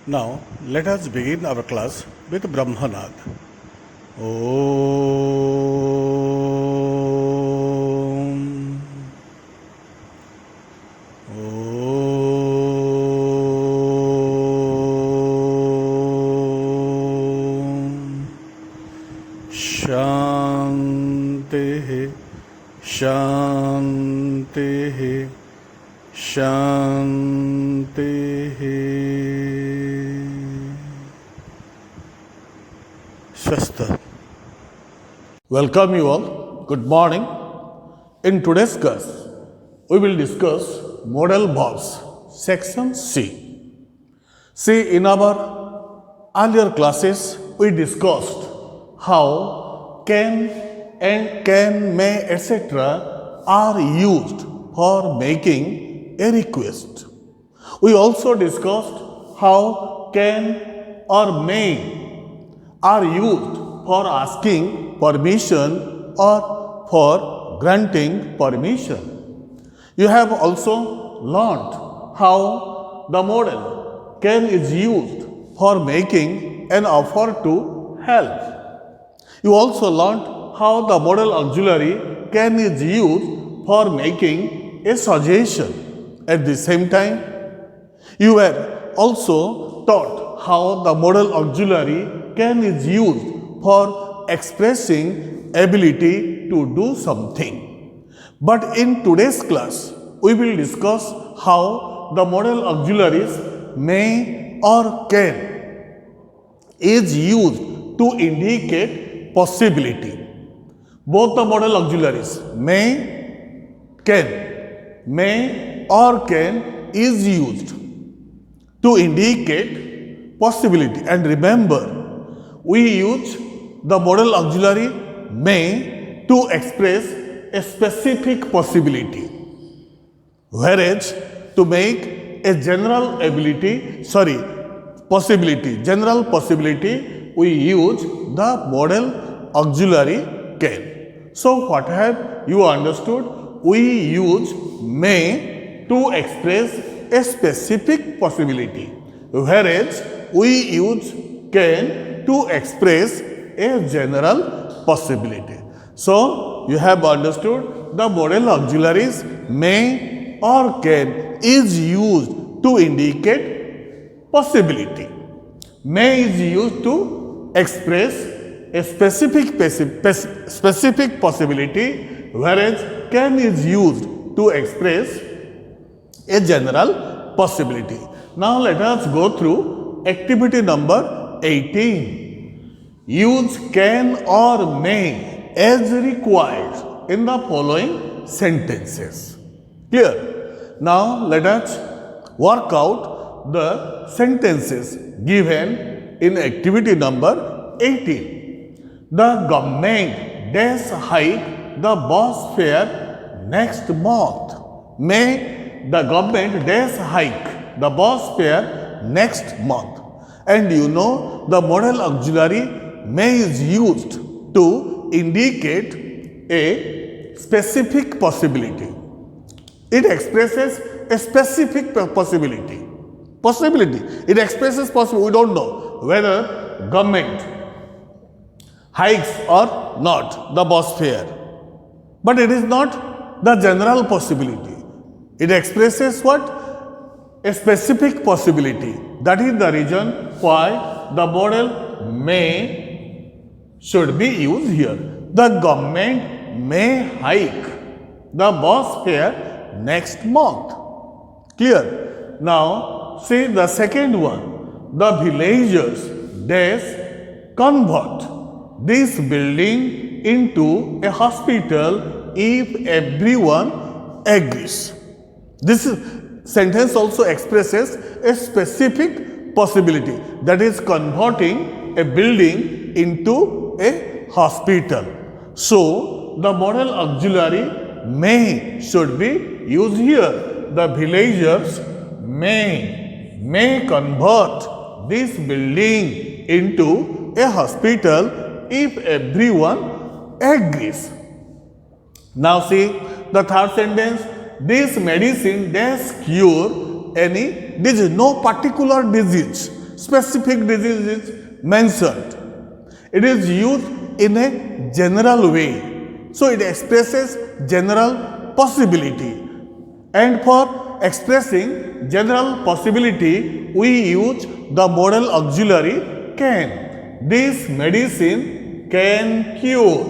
Now, let us begin our class with Brahmanad. Om. Om. Shanti. Shanti. Shanti. Swastha. Welcome you all. Good morning. In today's class, we will discuss modal verbs, section C. See, in our earlier classes, we discussed how can and can, may, etc. are used for making a request. We also discussed how can or may are used for asking permission or for granting permission. You have also learnt how the modal can is used for making an offer to help. You also learnt how the modal auxiliary can is used for making a suggestion. At the same time, you were also taught how the modal auxiliary can is used for expressing ability to do something. But in today's class, we will discuss how the modal auxiliaries may or can is used to indicate possibility. Both the modal auxiliaries may or can is used to indicate possibility. And remember, we use the modal auxiliary may to express a specific possibility, whereas to make a general general possibility, we use the modal auxiliary can. So, what have you understood? We use may to express a specific possibility, whereas we use can to express a general possibility. So, you have understood the modal auxiliaries may or can is used to indicate possibility. May is used to express a specific possibility, whereas can is used to express a general possibility. Now, let us go through activity number 18. Use can or may as required in the following sentences. Clear? Now, let us work out the sentences given in activity number 18. The government dash hike the bus fare next month. May the government dash hike the bus fare next month. And you know the modal auxiliary may is used to indicate a specific possibility. It expresses a specific possibility. It expresses possibility. We don't know whether government hikes or not the bus fare. But it is not the general possibility. It expresses what? A specific possibility. That is the reason why the modal may should be used here. The government may hike the bus fare next month. Clear? Now, see the second one. The villagers dash convert this building into a hospital if everyone agrees. This sentence also expresses a specific possibility, that is converting a building into a hospital. So, the modal auxiliary may should be used here. The villagers may convert this building into a hospital if everyone agrees. Now see the third sentence. This medicine does cure any disease, no particular disease. specific disease is mentioned. It is used in a general way. So it expresses general possibility. And for expressing general possibility, we use the modal auxiliary can. This medicine can cure.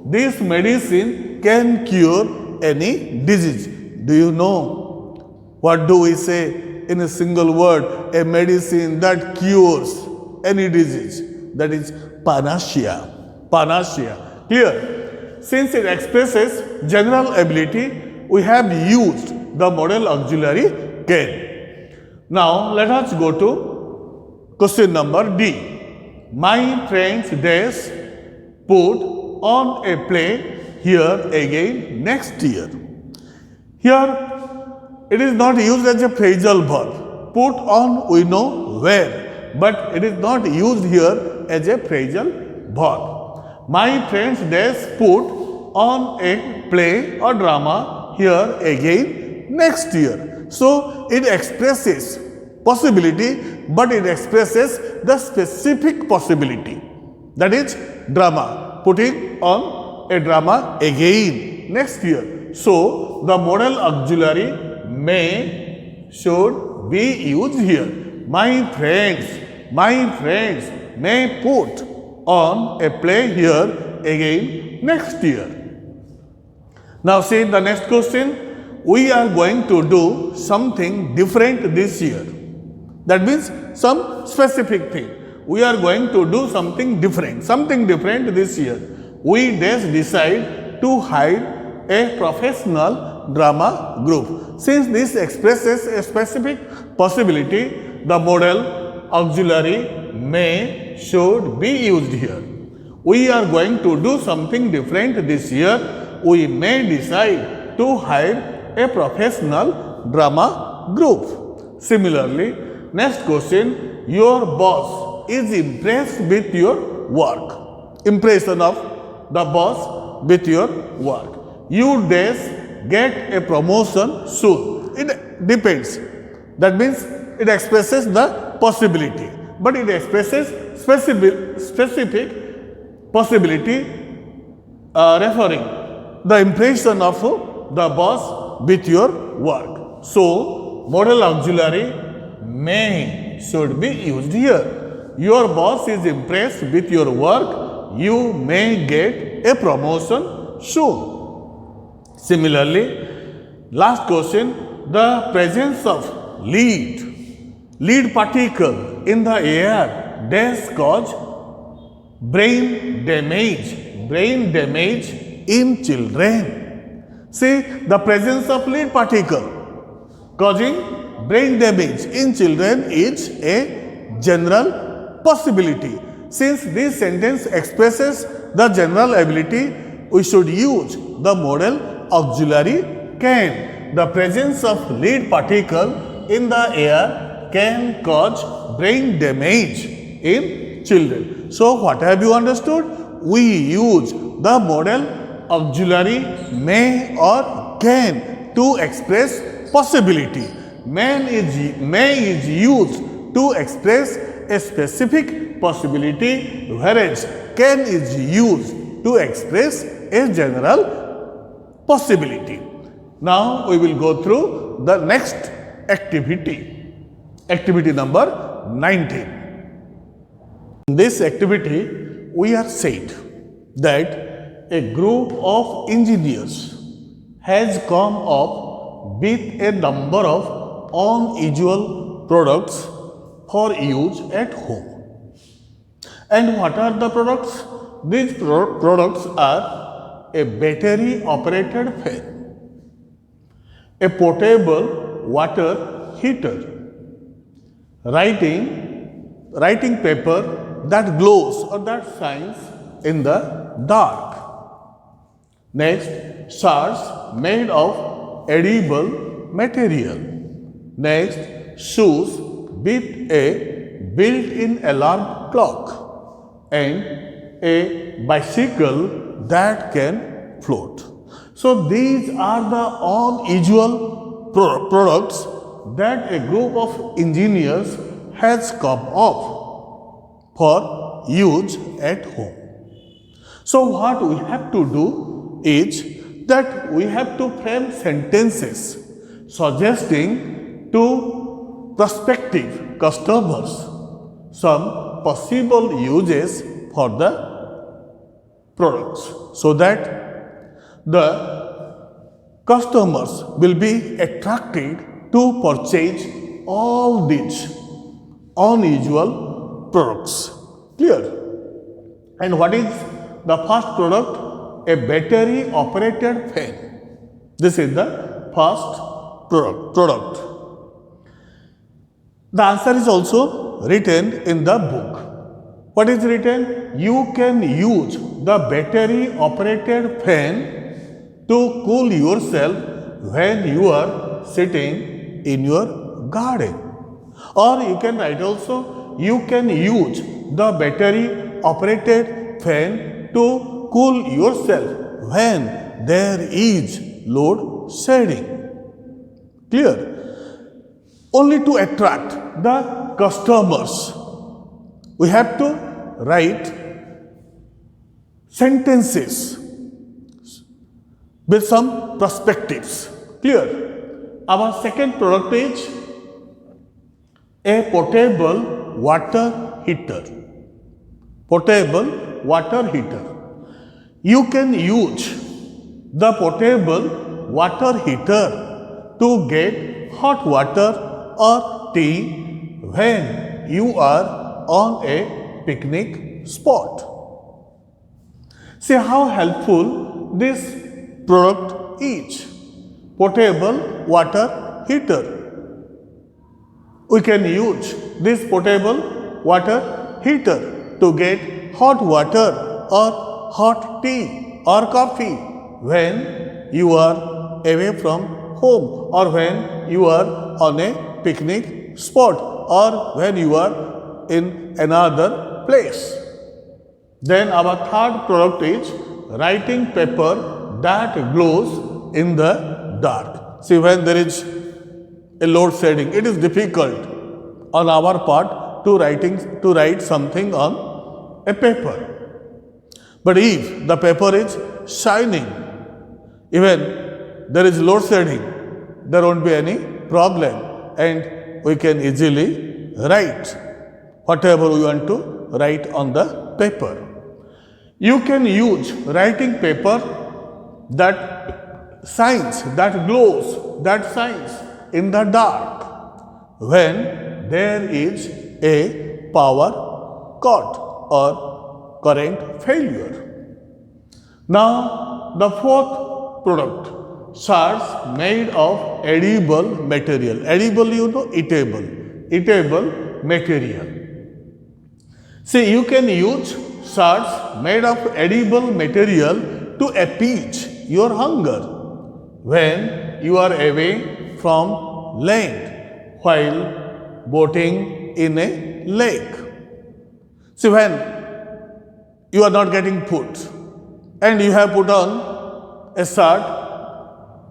This medicine can cure any disease. Do you know what do we say in a single word? A medicine that cures any disease. That is panacea. Panacea. Clear? Since it expresses general ability, we have used the modal auxiliary can. Now let us go to question number D. My friends dash put on a play here again next year. Here it is not used as a phrasal verb. Put on we know where, but it is not used here as a phrasal verb. My friends dash put on a play or drama here again next year. So it expresses possibility, but it expresses the specific possibility. That is drama. Putting on a drama again next year. So the modal auxiliary may should be used here. My friends may put on a play here again next year. Now see the next question. We are going to do something different this year. That means some specific thing. We are going to do something different this year. We just decide to hire a professional drama group. Since this expresses a specific possibility, the modal auxiliary may should be used here. We are going to do something different this year. We may decide to hire a professional drama group. Similarly, next question, your boss is impressed with your work. Impression of the boss with your work. You dash get a promotion soon. It depends. That means it expresses the possibility, but it expresses specific possibility referring the impression of the boss with your work. So modal auxiliary may should be used here. Your boss is impressed with your work. You may get a promotion soon. Similarly, last question, the presence of lead particle in the air does cause brain damage in children. See, the presence of lead particle causing brain damage in children is a general possibility. Since this sentence expresses the general ability, we should use the modal auxiliary can. The presence of lead particle in the air can cause brain damage in children. So what have you understood? We use the modal auxiliary may or can to express possibility. May is used to express a specific possibility, whereas can is used to express a general possibility. Now we will go through the next activity. Activity number 19. In this activity, we are said that a group of engineers has come up with a number of unusual products for use at home. And what are the products? These products are a battery operated fan, a portable water heater, writing paper that glows or that shines in the dark. Next, shards made of edible material. Next, shoes with a built-in alarm clock and a bicycle that can float. So these are the unusual products that a group of engineers has come up for use at home. So what we have to do is that we have to frame sentences suggesting to prospective customers some possible uses for the products so that the customers will be attracted to purchase all these unusual products. Clear? And what is the first product? A battery operated fan. This is the first product. The answer is also written in the book. What is written? You can use the battery operated fan to cool yourself when you are sitting in your garden. Or you can write also, you can use the battery operated fan to cool yourself when there is load shedding. Clear? Only to attract the customers, we have to write sentences with some perspectives. Clear? Our second product is a portable water heater. Portable water heater. You can use the portable water heater to get hot water or tea when you are on a picnic spot. See how helpful this product is. Portable water heater. We can use this portable water heater to get hot water or hot tea or coffee when you are away from home or when you are on a picnic spot or when you are in another place. Then our third product is writing paper that glows in the dark. See, when there is a load shedding, it is difficult on our part to write something on a paper. But if the paper is shining, even there is load shedding, there won't be any problem and we can easily write whatever we want to write on the paper. You can use writing paper that shines, that glows, that shines in the dark when there is a power cut or current failure. Now, the fourth product, shards made of edible material. Edible, you know, eatable. Eatable material. See, you can use shards made of edible material to appease your hunger when you are away from land while boating in a lake. See, when you are not getting food and you have put on a shirt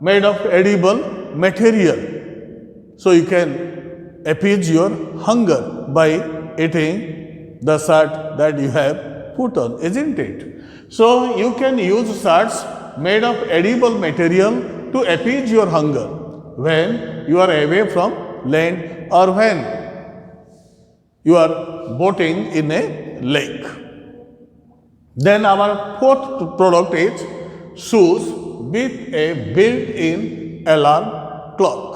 made of edible material, so you can appease your hunger by eating the shirt that you have put on, isn't it? So you can use shirts made of edible material to appease your hunger when you are away from land or when you are boating in a lake. Then our fourth product is shoes with a built-in alarm clock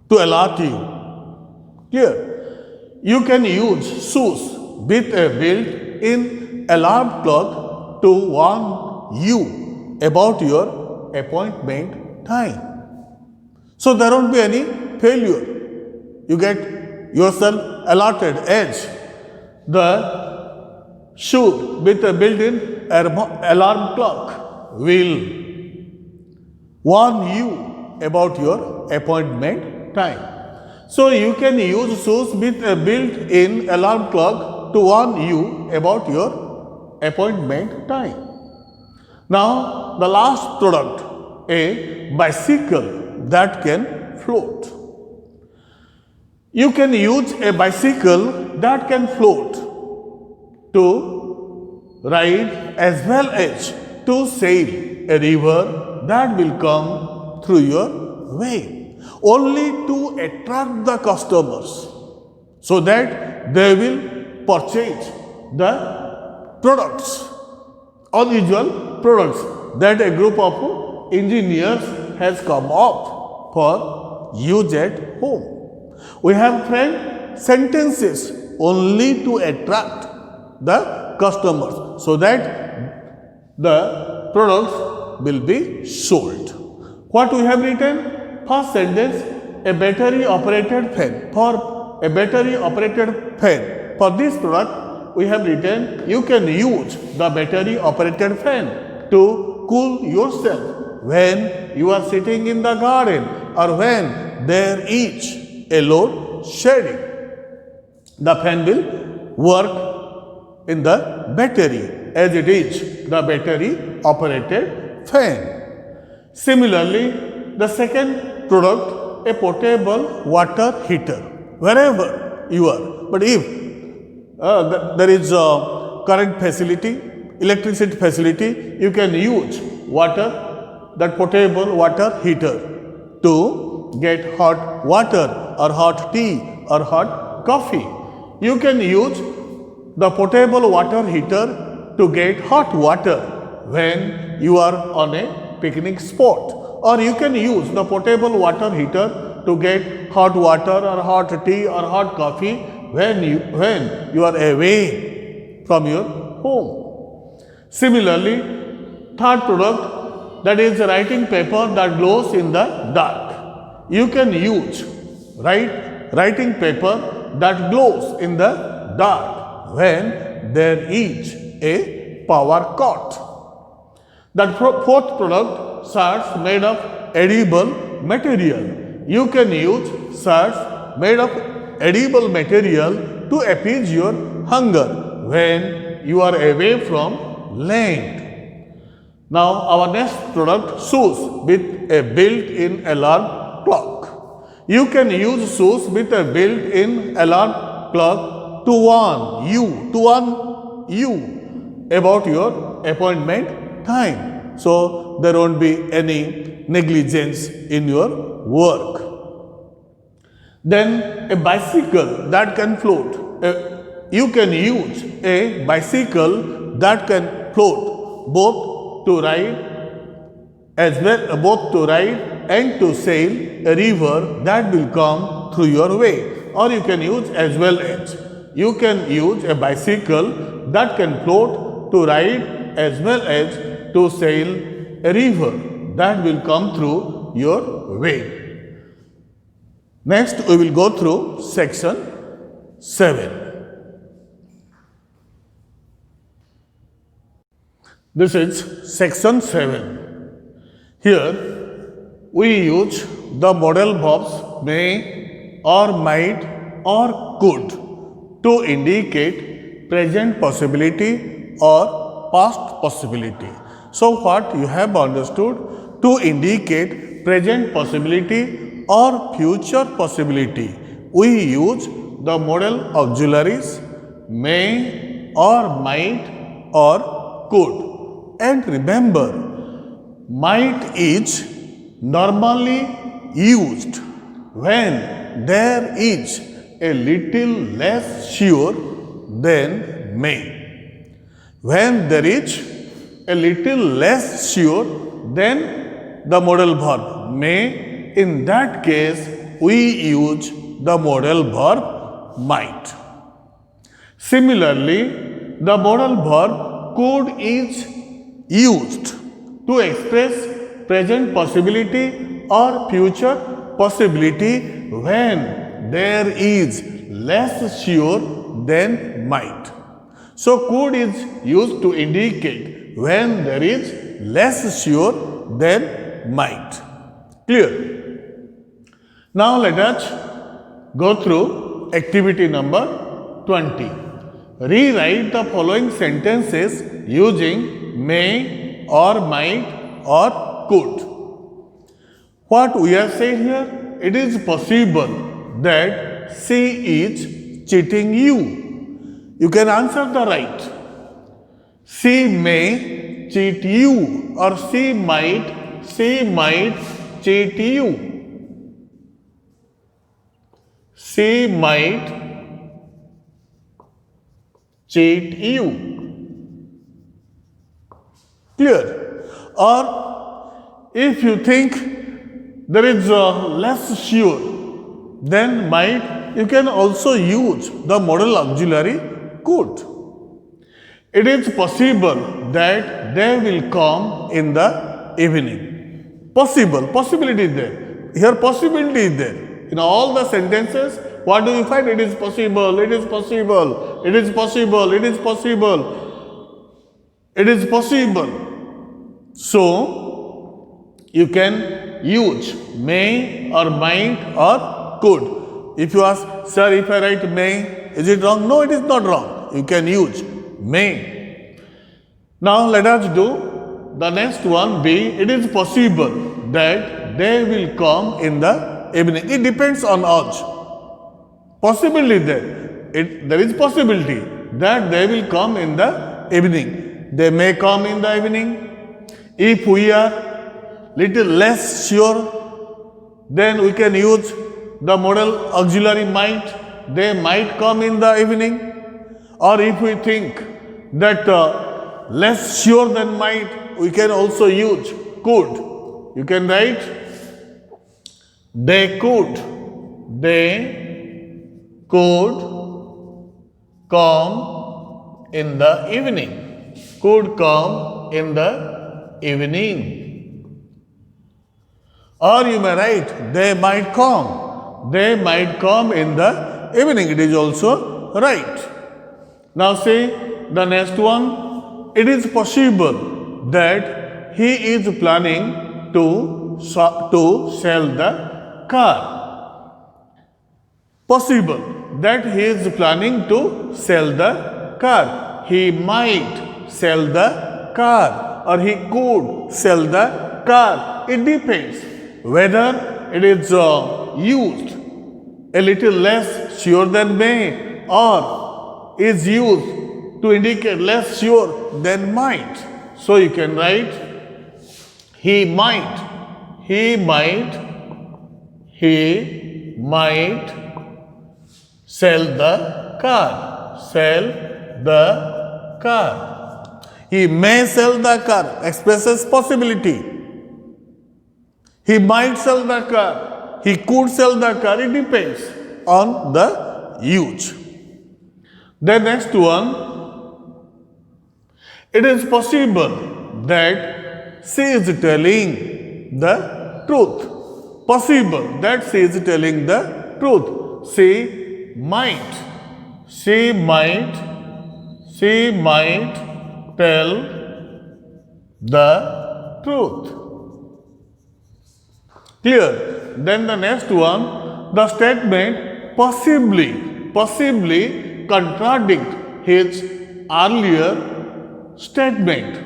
to alert you. Clear? You can use shoes with a built-in alarm clock to warn you about your appointment time. So there won't be any failure. You get yourself alerted as the shoe with a built-in alarm clock will warn you about your appointment time. So you can use shoes with a built-in alarm clock to warn you about your appointment time. Now the last product, a bicycle that can float. You can use a bicycle that can float to ride as well as to sail a river that will come through your way, only to attract the customers so that they will purchase the products, unusual products that a group of engineers has come up for use at home. We have framed sentences only to attract the customers so that the products will be sold. What we have written? First sentence, a battery operated fan. For a battery operated fan, for this product we have written, you can use the battery operated fan to cool yourself when you are sitting in the garden or when there is a load shedding. The fan will work in the battery as it is the battery operated fan. Similarly, the second product, a portable water heater. Wherever you are, but if there is a current facility, electricity facility, you can use that portable water heater to get hot water or hot tea or hot coffee. You can use the portable water heater to get hot water when you are on a picnic spot, or you can use the portable water heater to get hot water or hot tea or hot coffee when you are away from your home. Similarly, third product, that is writing paper that glows in the dark. You can use writing paper that glows in the dark when there is a power cut. The fourth product, shirts made of edible material. You can use shirts made of edible material to appease your hunger when you are away from land. Now our next product, shoes with a built-in alarm clock. You can use shoes with a built-in alarm clock to warn you about your appointment time, so there won't be any negligence in your work. Then a bicycle that can float. You can use a bicycle that can float both to ride and to sail a river that will come through your way, or you can use as well as. You can use a bicycle that can float to ride as well as to sail a river that will come through your way. Next, we will go through section 7. This is section 7. Here, we use the modal verbs may or might or could to indicate present possibility or past possibility. So, what you have understood? To indicate present possibility or future possibility, we use the modal auxiliaries may or might or could. And remember, might is normally used when there is a little less sure than may. When there is a little less sure than the modal verb may, in that case we use the modal verb might. Similarly, the modal verb could is used to express present possibility or future possibility when there is less sure than might. So, could is used to indicate when there is less sure than might. Clear? Now, let us go through activity number 20. Rewrite the following sentences using may or might or could. What we are saying here, it is possible that she is cheating you. You can answer the right. She may cheat you, or she might cheat you. She might cheat you. Clear? Or if you think there is less sure, then might, you can also use the modal auxiliary could. It is possible that they will come in the evening. Possible, possibility is there. Here possibility is there. In all the sentences, what do you find? It is possible, it is possible, it is possible, it is possible, it is possible. So, you can use may or might or could. If you ask, sir, if I write may, is it wrong? No, it is not wrong. You can use may. Now, let us do the next one, B. It is possible that they will come in the evening. It depends on us. Possibility there. There is possibility that they will come in the evening. They may come in the evening. If we are little less sure, then we can use the modal auxiliary might. They might come in the evening. Or if we think that less sure than might, we can also use could. You can write they could come in the evening. Could come in the evening. Or you may write they might come. They might come in the evening. It is also right. Now see the next one. It is possible that he is planning to sell the car. Possible that he is planning to sell the car. He might sell the car, or he could sell the car. It depends whether it is used a little less sure than may, or is used to indicate less sure than might. So you can write he might sell the car. He may sell the car expresses possibility. He might sell the car. He could sell the car. It depends on the use. The next one. It is possible that she is telling the truth. Possible that she is telling the truth. She might tell the truth. Clear? Then the next one, the statement possibly contradict his earlier statement.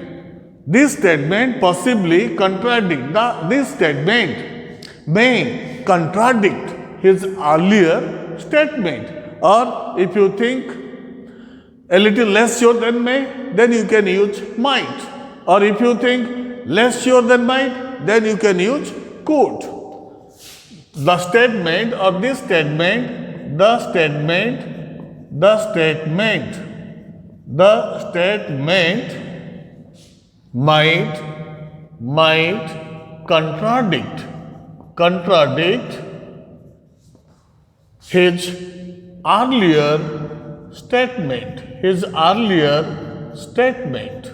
This statement possibly contradict. This statement may contradict his earlier statement. Or if you think a little less sure than may, then you can use might. Or if you think less sure than might, then you can use could. The statement or this statement, the statement might contradict his earlier statement.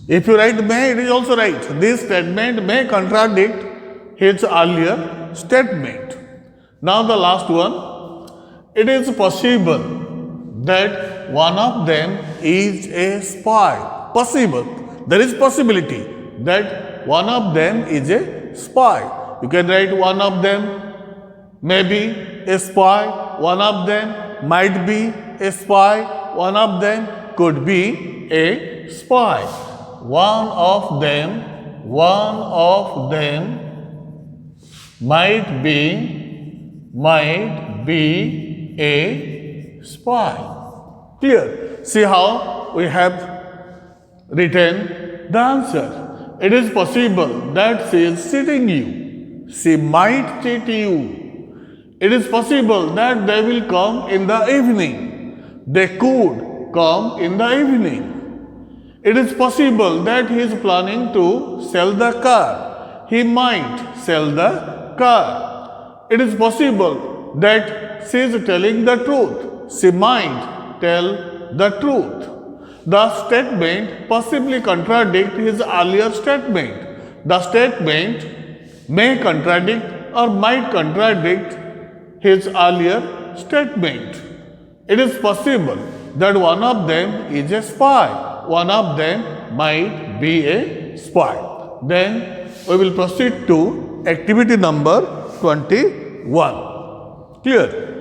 If you write may, it is also right. This statement may contradict his earlier statement. Now the last one. It is possible that one of them is a spy. Possible. There is possibility that one of them is a spy. You can write one of them may be a spy. One of them might be a spy. One of them could be a spy. One of them might be a spy. Clear? See how we have written the answer. It is possible that she is cheating you. She might cheat you. It is possible that they will come in the evening. They could come in the evening. It is possible that he is planning to sell the car. He might sell the car. It is possible that she is telling the truth. She might tell the truth. The statement possibly contradicts his earlier statement. The statement may contradict or might contradict his earlier statement. It is possible that one of them is a spy. One of them might be a spy. Then we will proceed to activity number 21. Clear?